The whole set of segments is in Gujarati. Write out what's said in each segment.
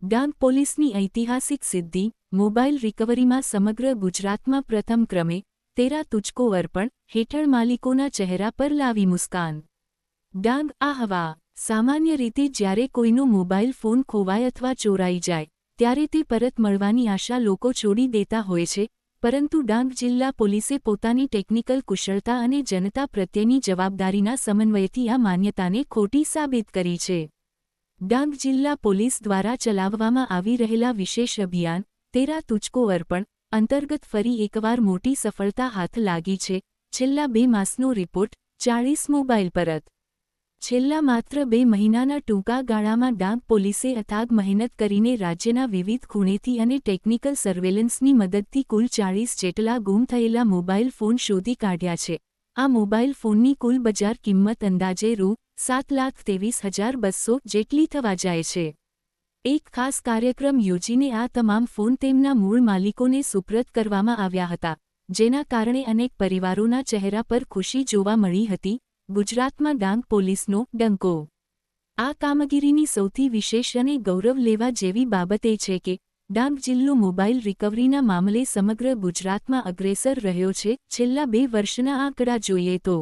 ડાંગ પોલીસની ઐતિહાસિક સિદ્ધિ, મોબાઈલ રિકવરીમાં સમગ્ર ગુજરાતમાં પ્રથમ ક્રમે, તેરા તુજકો અર્પણ હેઠળ માલિકોના ચહેરા પર લાવી મુસ્કાન. ડાંગ આહવા. સામાન્ય રીતે જ્યારે કોઈનો મોબાઈલ ફોન ખોવાય અથવા ચોરાઈ જાય, ત્યારે તે પરત મળવાની આશા લોકો છોડી દેતા હોય છે, પરંતુ ડાંગ જિલ્લા પોલીસે પોતાની ટેકનિકલ કુશળતા અને જનતા પ્રત્યેની જવાબદારીના સમન્વયથી આ માન્યતાને ખોટી સાબિત કરી છે. ડાંગ જિલ્લા પોલીસ દ્વારા ચલાવવામાં આવી રહેલા વિશેષ અભિયાન તેરા તુજકો અર્પણ અંતર્ગત ફરી એકવાર મોટી સફળતા હાથ લાગી છે. છેલ્લા 2 માસનો રિપોર્ટ, 40 મોબાઈલ પરત. છેલ્લા માત્ર 2 મહિનાના ટૂંકા ગાળામાં ડાંગ પોલીસે અથાગ મહેનત કરીને રાજ્યના વિવિધ ખૂણેથી અને ટેકનિકલ સર્વેલન્સની મદદથી કુલ 40 જેટલા ગુમ થયેલા મોબાઈલ ફોન શોધી કાઢ્યા છે. આ મોબાઈલ ફોનની કુલ બજાર કિંમત અંદાજે રૂ. 7,23,200 જેટલી થવા જાય છે. એક ખાસ કાર્યક્રમ યોજીને આ તમામ ફોન તેમના મૂળ માલિકોને સુપ્રત કરવામાં આવ્યા હતા, જેના કારણે અનેક પરિવારોના ચહેરા પર ખુશી જોવા મળી હતી. ગુજરાતમાં ડાંગ પોલીસનો ડંકો. આ કામગીરીની સૌથી વિશેષ અને ગૌરવ લેવા જેવી બાબત એ છે કે ડાંગ જિલ્લો મોબાઈલ રિકવરીના મામલે સમગ્ર ગુજરાતમાં અગ્રેસર રહ્યો છે. છેલ્લા 2 વર્ષના આંકડા જોઈએ તો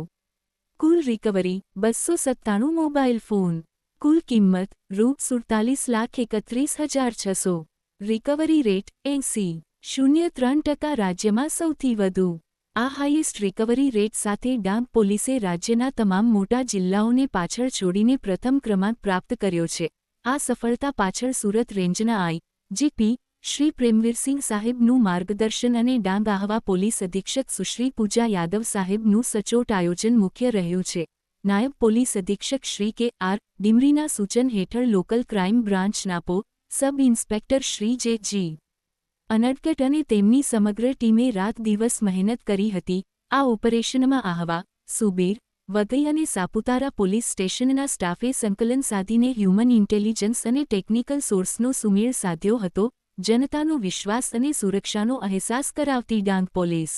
કુલ રિકવરી 297 મોબાઈલ ફોન. કુલ કિંમત રૂ. 47,31,600. રિકવરી રેટ 80.03% રાજ્યમાં સૌથી વધુ. આ હાઈએસ્ટ રિકવરી રેટ સાથે ડાંગ પોલીસે રાજ્યના તમામ મોટા જિલ્લાઓને પાછળ છોડીને પ્રથમ ક્રમાંક પ્રાપ્ત કર્યો છે. આ સફળતા પાછળ સુરત રેન્જના આઈ.જી.પી. શ્રી પ્રેમવીરસિંહ સાહેબનું માર્ગદર્શન અને ડાંગ આહવા પોલીસ અધિક્ષક સુશ્રી પૂજા યાદવ સાહેબનું સચોટ આયોજન મુખ્ય રહ્યું છે. નાયબ પોલીસ અધિક્ષક શ્રી કે.આર. ડિમરીના સૂચન હેઠળ લોકલ ક્રાઇમ બ્રાન્ચ નાપો sub inspector Shri J G. Anadkat અને તેમની સમગ્ર ટીમે રાત દિવસ મહેનત કરી હતી. આ ઓપરેશનમાં આહવા, સુબીર, વઘઈ અને સાપુતારા પોલીસ સ્ટેશનના સ્ટાફે સંકલન સાધીને હ્યુમન ઇન્ટેલિજન્સ અને ટેકનિકલ સોર્સનો સુમેળ સાધ્યો હતો. જનતાનો વિશ્વાસ અને સુરક્ષાનો અહેસાસ કરાવતી ડાંગ પોલીસ.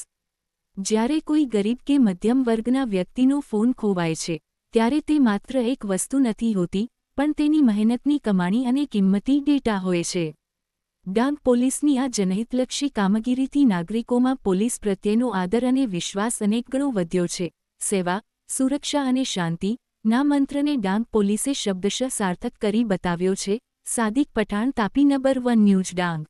જ્યારે કોઈ ગરીબ કે મધ્યમ વર્ગના વ્યક્તિનો ફોન ખોવાય છે, ત્યારે તે માત્ર એક વસ્તુ નથી હોતી, પણ તેની મહેનતની કમાણી અને કિંમતી ડેટા હોય છે. ડાંગ પોલીસની આ જનહિતલક્ષી કામગીરીથી નાગરિકોમાં પોલીસ પ્રત્યેનો આદર અને વિશ્વાસ અનેક ગણો વધ્યો છે. સેવા, સુરક્ષા અને શાંતિ ના મંત્રને ડાંગ પોલીસે શબ્દશઃ સાર્થક કરી બતાવ્યો છે. Sadiq Pathan, Tapi, number 1 news Dang.